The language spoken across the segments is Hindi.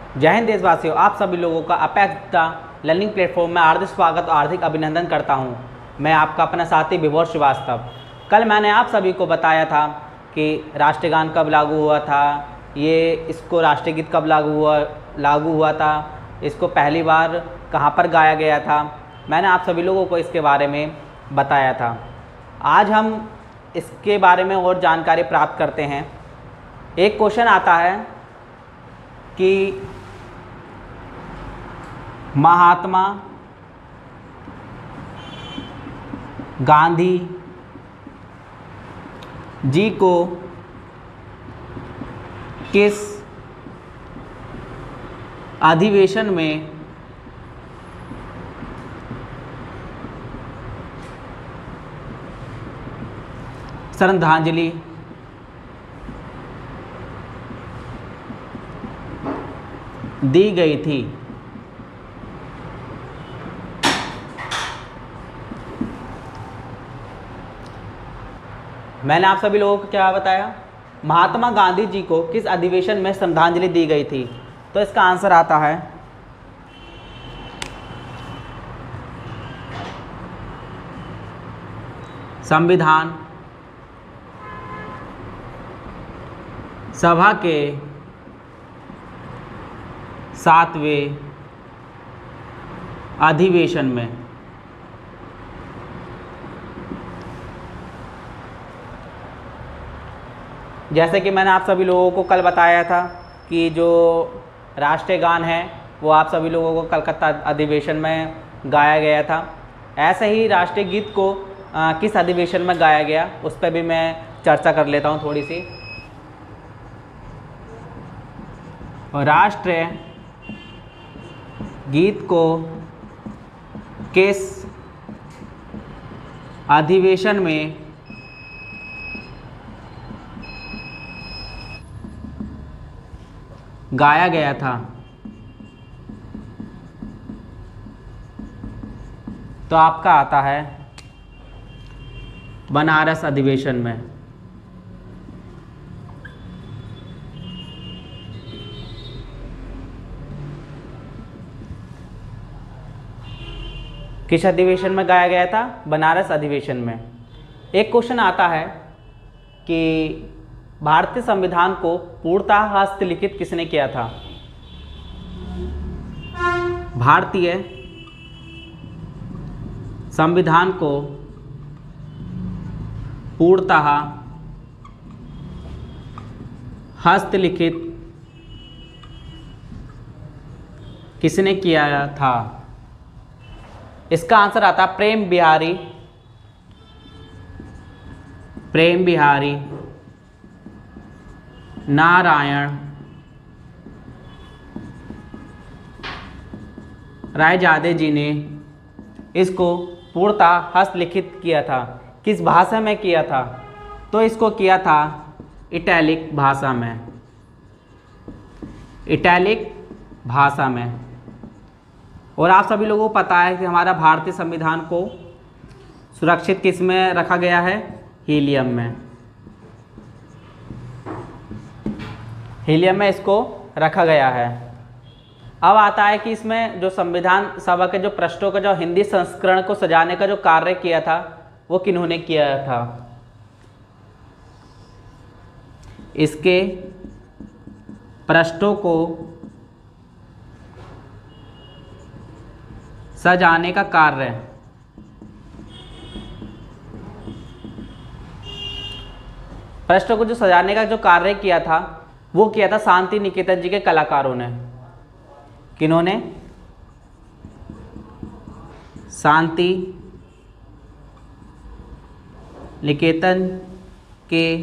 जय हिंद देशवासियों, आप सभी लोगों का अपेक्स द लर्निंग प्लेटफॉर्म में हार्दिक स्वागत और हार्दिक अभिनंदन करता हूं। मैं आपका अपना साथी विभोर श्रीवास्तव। कल मैंने आप सभी को बताया था कि राष्ट्रगान कब लागू हुआ था, इसको राष्ट्रीय गीत कब लागू हुआ था, इसको पहली बार कहां पर गाया गया था। मैंने आप सभी लोगों को इसके बारे में बताया था। आज हम इसके बारे में और जानकारी प्राप्त करते हैं। एक क्वेश्चन आता है कि महात्मा गांधी जी को किस अधिवेशन में श्रद्धांजलि दी गई थी। मैंने आप सभी लोगों को क्या बताया? महात्मा गांधी जी को किस अधिवेशन में श्रद्धांजलि दी गई थी? तो इसका आंसर आता है संविधान सभा के 7वें अधिवेशन में। जैसे कि मैंने आप सभी लोगों को कल बताया था कि जो राष्ट्रीय गान है वो आप सभी लोगों को कलकत्ता अधिवेशन में गाया गया था। ऐसे ही राष्ट्रीय गीत को किस अधिवेशन में गाया गया उस पर भी मैं चर्चा कर लेता हूँ थोड़ी सी। और राष्ट्रीय गीत को किस अधिवेशन में गाया गया था? तो आपका आता है बनारस अधिवेशन में। किस अधिवेशन में गाया गया था? बनारस अधिवेशन में। एक क्वेश्चन आता है कि भारतीय संविधान को पूर्णतः हस्तलिखित किसने किया था? भारतीय संविधान को पूर्णतः हस्तलिखित किसने किया था? इसका आंसर आता प्रेम बिहारी नारायण रायजादे जी ने इसको पूर्णतः हस्तलिखित किया था। किस भाषा में किया था? तो इसको किया था इटैलिक भाषा में। इटैलिक भाषा में। और आप सभी लोगों को पता है कि हमारा भारतीय संविधान को सुरक्षित किस में रखा गया है? हीलियम में। हीलियम में इसको रखा गया है। अब आता है कि इसमें जो संविधान सभा के जो पृष्ठों का जो हिंदी संस्करण को सजाने का जो कार्य किया था वो किन्होंने किया था? इसके पृष्ठों को सजाने का कार्य पृष्ठों को जो सजाने का जो कार्य किया था वो किया था शांति निकेतन जी के कलाकारों ने। किन्होंने? शांति निकेतन के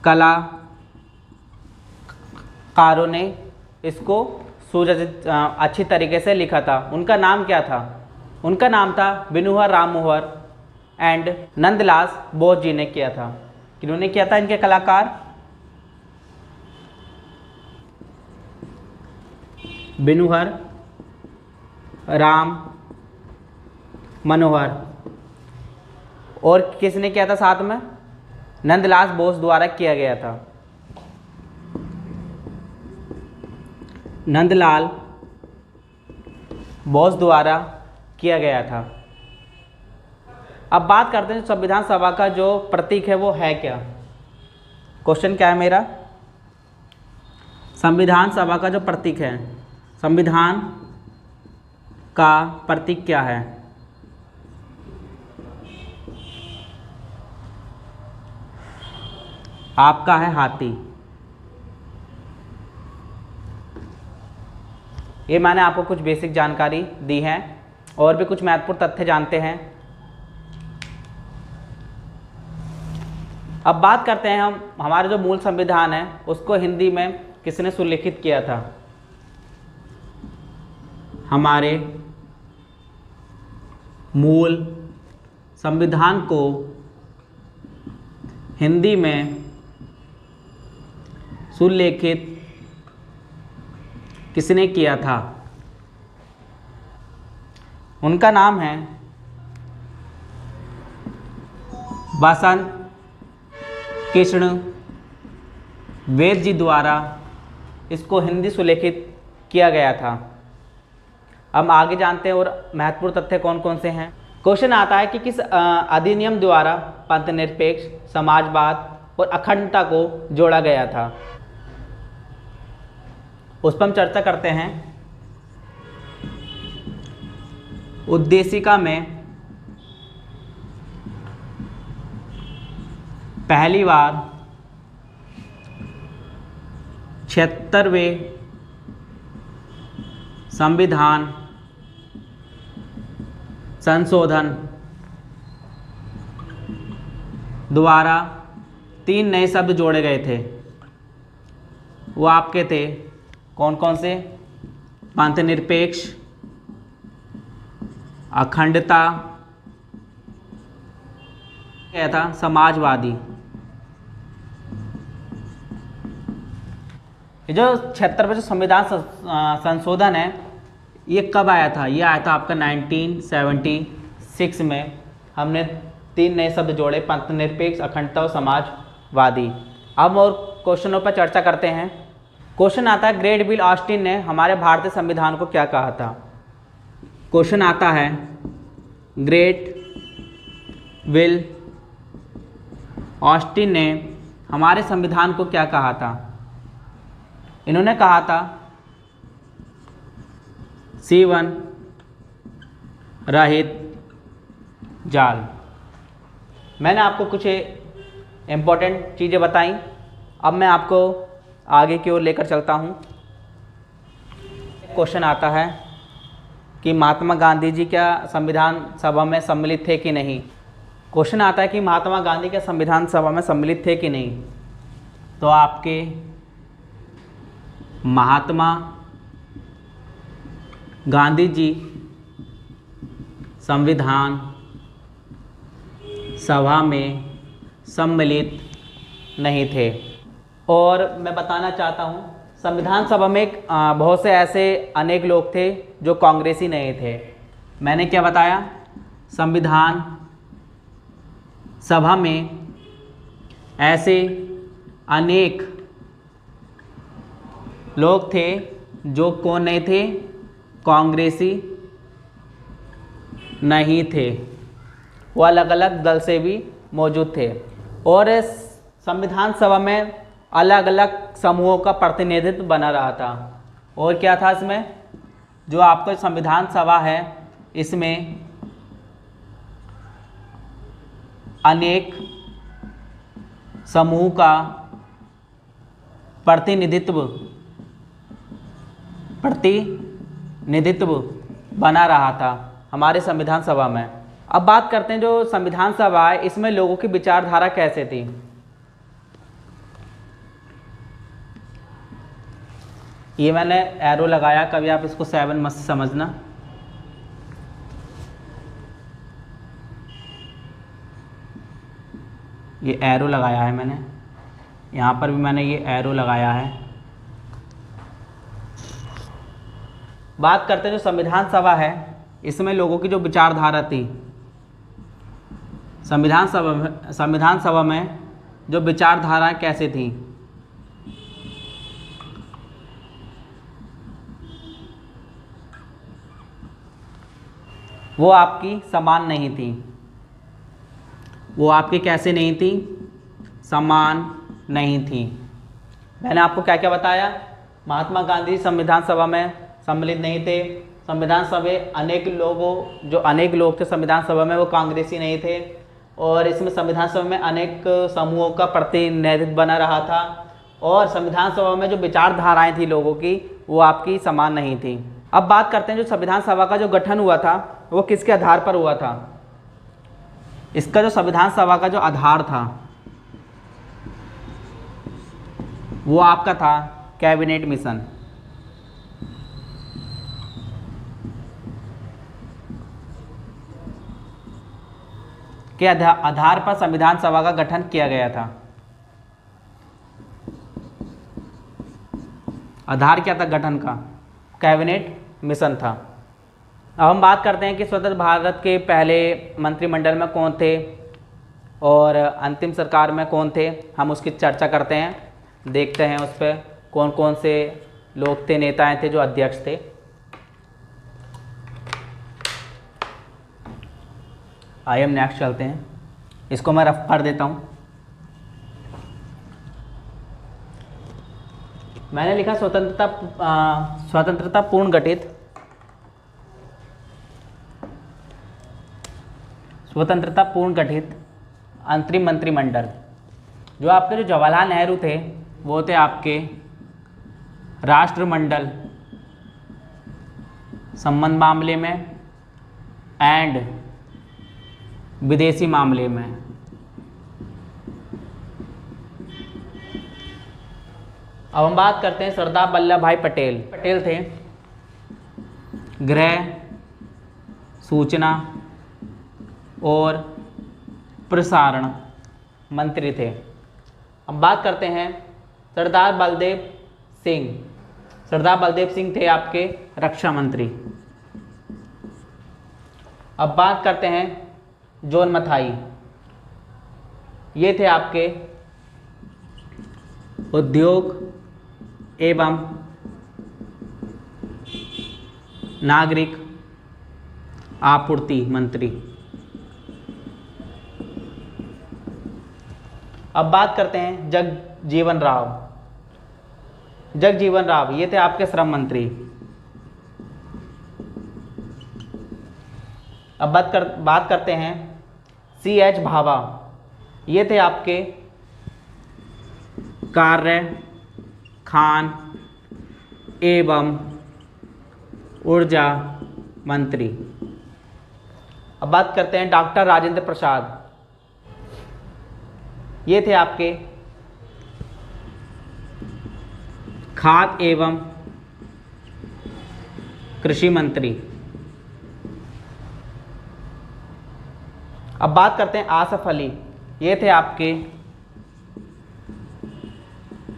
कलाकारों ने इसको सुरचित अच्छी तरीके से लिखा था। उनका नाम क्या था? उनका नाम था बिनुहर राम मोहर एंड नंदलाल बोस जी ने किया था। किन्होंने किया था? इनके कलाकार बिनुहर राम मनोहर। और किसने किया था साथ में? नंदलाल बोस द्वारा किया गया था। नंदलाल बोस द्वारा किया गया था। अब बात करते हैं संविधान सभा का जो प्रतीक है वो है क्या। क्वेश्चन क्या है मेरा, संविधान सभा का जो प्रतीक है, संविधान का प्रतीक क्या है। आपका है हाथी। ये मैंने आपको कुछ बेसिक जानकारी दी है, और भी कुछ महत्वपूर्ण तथ्य जानते हैं। अब बात करते हैं हम, हमारा जो मूल संविधान है उसको हिंदी में किसने सुलिखित किया था। हमारे मूल संविधान को हिंदी में सुलेखित किसने किया था। उनका नाम है बसंत कृष्ण वेद जी द्वारा इसको हिंदी सुलेखित किया गया था। अब आगे जानते हैं और महत्वपूर्ण तथ्य कौन कौन से हैं। क्वेश्चन आता है कि किस अधिनियम द्वारा पंथनिरपेक्ष, समाजवाद और अखंडता को जोड़ा गया था। उस पर हम चर्चा करते हैं। उद्देशिका में पहली बार 76वें संविधान संशोधन द्वारा 3 नए शब्द जोड़े गए थे। वो आपके थे कौन कौन से, पंथनिरपेक्ष, अखंडता, क्या था, समाजवादी। ये जो 76वें जो संविधान संशोधन है ये कब आया था, ये आया था आपका 1976 में। हमने 3 नए शब्द जोड़े, पंथनिरपेक्ष, अखंडता और समाजवादी। अब और क्वेश्चनों पर चर्चा करते हैं। क्वेश्चन आता है ग्रेट विल ऑस्टिन ने हमारे भारतीय संविधान को क्या कहा था। क्वेश्चन आता है ग्रेट विल ऑस्टिन ने हमारे संविधान को क्या कहा था। इन्होंने कहा था सीवन रहित जाल। मैंने आपको कुछ इम्पोर्टेंट चीज़ें बताई। अब मैं आपको आगे की ओर लेकर चलता हूँ। क्वेश्चन आता है कि महात्मा गांधी जी क्या संविधान सभा में सम्मिलित थे कि नहीं। क्वेश्चन आता है कि महात्मा गांधी क्या संविधान सभा में सम्मिलित थे कि नहीं। तो आपके महात्मा गांधी जी संविधान सभा में सम्मिलित नहीं थे। और मैं बताना चाहता हूँ संविधान सभा में बहुत से ऐसे अनेक लोग थे जो कांग्रेसी नहीं थे। मैंने क्या बताया, संविधान सभा में ऐसे अनेक लोग थे जो कौन नहीं थे, कांग्रेसी नहीं थे। वो अलग अलग दल से भी मौजूद थे। और संविधान सभा में अलग अलग समूहों का प्रतिनिधित्व बना रहा था। और क्या था इसमें, जो आपका संविधान सभा है इसमें अनेक समूह का प्रतिनिधित्व बना रहा था हमारे संविधान सभा में। अब बात करते हैं जो संविधान सभा है इसमें लोगों की विचारधारा कैसे थी। ये मैंने एरो लगाया, कभी आप इसको 7 मत समझना। ये एरो लगाया है मैंने, यहाँ पर भी मैंने ये एरो लगाया है। बात करते हैं जो संविधान सभा है इसमें लोगों की जो विचारधारा थी, संविधान सभा में जो विचारधारा कैसे थी। वो आपकी समान नहीं थी। वो आपकी कैसे नहीं थी? समान नहीं थी। मैंने आपको क्या क्या बताया? महात्मा गांधी संविधान सभा में सम्मिलित नहीं थे। संविधान सभा अनेक लोग थे संविधान सभा में, वो कांग्रेसी नहीं थे। और इसमें संविधान सभा में अनेक समूहों का प्रतिनिधित्व बना रहा था। और संविधान सभा में जो विचारधाराएं थी लोगों की, वो आपकी समान नहीं थी। अब बात करते हैं जो संविधान सभा का जो गठन हुआ था वो किसके आधार पर हुआ था। इसका जो संविधान सभा का जो आधार था वो आपका था कैबिनेट मिशन। के आधार पर संविधान सभा का गठन किया गया था। आधार क्या था गठन का? कैबिनेट मिशन था। अब हम बात करते हैं कि स्वतंत्र भारत के पहले मंत्रिमंडल में कौन थे और अंतिम सरकार में कौन थे। हम उसकी चर्चा करते हैं, देखते हैं उस पर कौन कौन से लोग थे, नेताएं थे जो अध्यक्ष थे। आइए हम नेक्स्ट चलते हैं। इसको मैं रफ कर देता हूँ। मैंने लिखा स्वतंत्रता पूर्ण गठित अंतरिम मंत्रिमंडल। जो आपके जो जवाहरलाल नेहरू थे वो थे आपके राष्ट्रमंडल संबंध मामले में एंड विदेशी मामले में। अब हम बात करते हैं सरदार वल्लभ भाई पटेल। पटेल थे गृह, सूचना और प्रसारण मंत्री थे। अब बात करते हैं सरदार बलदेव सिंह। सरदार बलदेव सिंह थे आपके रक्षा मंत्री। अब बात करते हैं जॉन मथाई। ये थे आपके उद्योग एवं नागरिक आपूर्ति मंत्री। अब बात करते हैं जगजीवन राव। जगजीवन राव ये थे आपके श्रम मंत्री। अब बात करते हैं C.H. भाभा। ये थे आपके कार्य, खान एवं ऊर्जा मंत्री। अब बात करते हैं डॉक्टर राजेंद्र प्रसाद। ये थे आपके खाद्य एवं कृषि मंत्री। अब बात करते हैं आसफ अली। ये थे आपके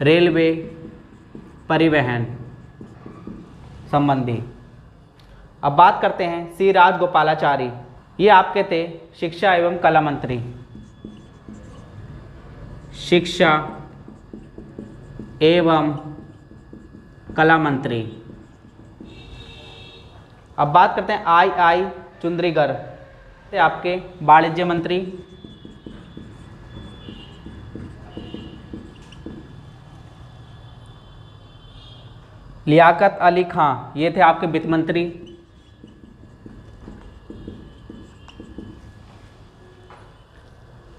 रेलवे परिवहन संबंधी। अब बात करते हैं सी राजगोपालाचारी। ये आपके थे शिक्षा एवं कला मंत्री। शिक्षा एवं कला मंत्री। अब बात करते हैं आई चुंद्रीगर। आपके वाणिज्य मंत्री। लियाकत अली खां। ये थे आपके वित्त मंत्री।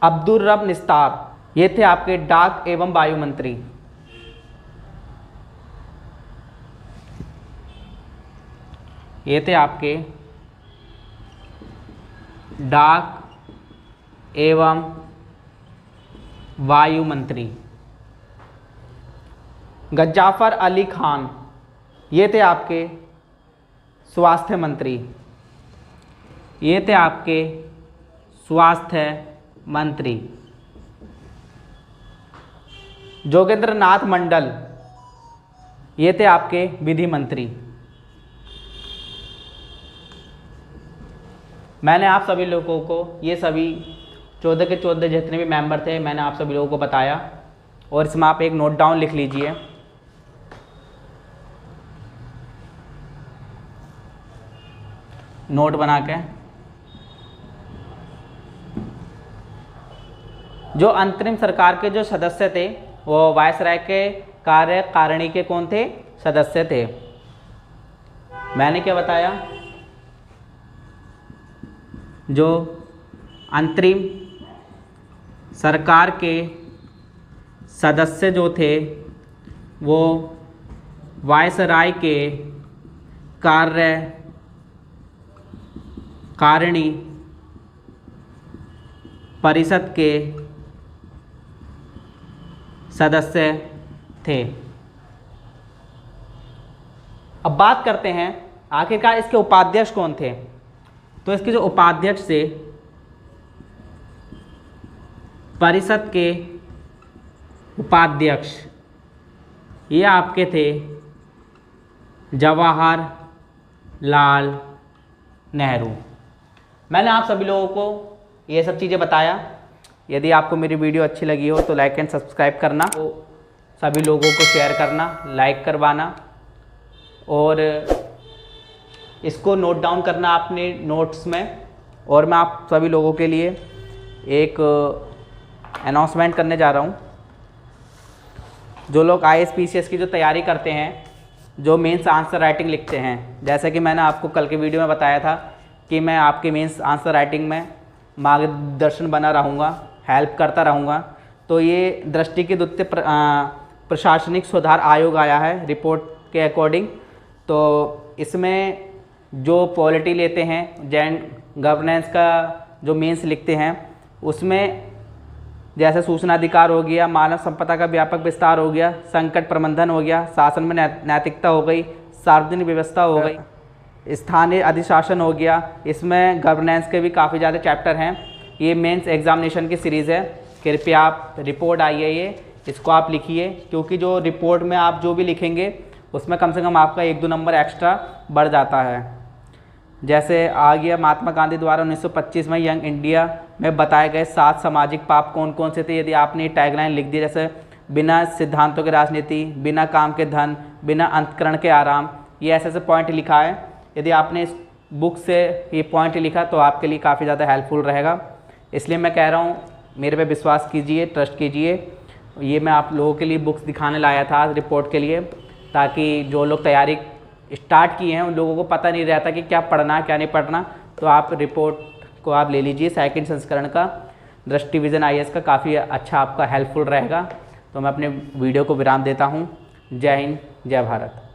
अब्दुल रब निस्तार। ये थे आपके डाक एवं वायु मंत्री। ये थे आपके डाक एवं वायु मंत्री। गज्जाफर अली खान। ये थे आपके स्वास्थ्य मंत्री। ये थे आपके स्वास्थ्य मंत्री। जोगेंद्र नाथ मंडल। ये थे आपके विधि मंत्री। मैंने आप सभी लोगों को ये सभी 14 के 14 जितने भी मेंबर थे मैंने आप सभी लोगों को बताया। और इसमें आप एक नोट डाउन लिख लीजिए। नोट बना के जो अंतरिम सरकार के जो सदस्य थे वो वायसराय के कार्यकारिणी के कौन थे? सदस्य थे। मैंने क्या बताया? जो अंतरिम सरकार के सदस्य जो थे वो वायसराय के कार्यकारिणी परिषद के सदस्य थे। अब बात करते हैं आखिरकार इसके उपाध्यक्ष कौन थे। तो इसके जो उपाध्यक्ष थे परिषद के उपाध्यक्ष ये आपके थे जवाहरलाल नेहरू। मैंने आप सभी लोगों को ये सब चीज़ें बताया। यदि आपको मेरी वीडियो अच्छी लगी हो तो लाइक एंड सब्सक्राइब करना, तो सभी लोगों को शेयर करना, लाइक करवाना और इसको नोट डाउन करना अपने नोट्स में। और मैं आप सभी लोगों के लिए एक अनाउंसमेंट करने जा रहा हूँ। जो लोग IAS PCS की जो तैयारी करते हैं, जो मेंस आंसर राइटिंग लिखते हैं, जैसे कि मैंने आपको कल के वीडियो में बताया था कि मैं आपके मेंस आंसर राइटिंग में मार्गदर्शन बना रहूँगा, हेल्प करता रहूँगा। तो ये दृष्टि के द्वितीय प्रशासनिक सुधार आयोग आया है रिपोर्ट के अकॉर्डिंग। तो इसमें जो पॉलिटी लेते हैं, जैन गवर्नेंस का जो मेंस लिखते हैं, उसमें जैसे सूचना अधिकार हो गया, मानव संपदा का व्यापक विस्तार हो गया, संकट प्रबंधन हो गया, शासन में नैतिकता हो गई, सार्वजनिक व्यवस्था हो गई, स्थानीय अधिशासन हो गया। इसमें गवर्नेंस के भी काफ़ी ज़्यादा चैप्टर हैं। ये मेंस एग्जामिनेशन की सीरीज़ है। कृपया आप रिपोर्ट आई है ये, इसको आप लिखिए, क्योंकि जो रिपोर्ट में आप जो भी लिखेंगे उसमें कम से कम आपका 1-2 नंबर एक्स्ट्रा बढ़ जाता है। जैसे आ गया महात्मा गांधी द्वारा 1925 में यंग इंडिया में बताए गए 7 सामाजिक पाप कौन कौन से थे। यदि आपने टैगलाइन लिख दी, जैसे बिना सिद्धांतों की राजनीति, बिना काम के धन, बिना अंतकरण के आराम, ये ऐसे ऐसे पॉइंट लिखा है। यदि आपने इस बुक से ये पॉइंट लिखा तो आपके लिए काफ़ी ज़्यादा हेल्पफुल रहेगा। इसलिए मैं कह रहा हूँ मेरे पे विश्वास कीजिए, ट्रस्ट कीजिए। ये मैं आप लोगों के लिए बुक्स दिखाने लाया था आज रिपोर्ट के लिए, ताकि जो लोग तैयारी स्टार्ट किए हैं उन लोगों को पता नहीं रहता कि क्या पढ़ना क्या नहीं पढ़ना। तो आप रिपोर्ट को आप ले लीजिए, सेकंड संस्करण का दृष्टि विजन IAS का काफ़ी अच्छा आपका हेल्पफुल रहेगा। तो मैं अपने वीडियो को विराम देता हूँ। जय हिंद, जय भारत।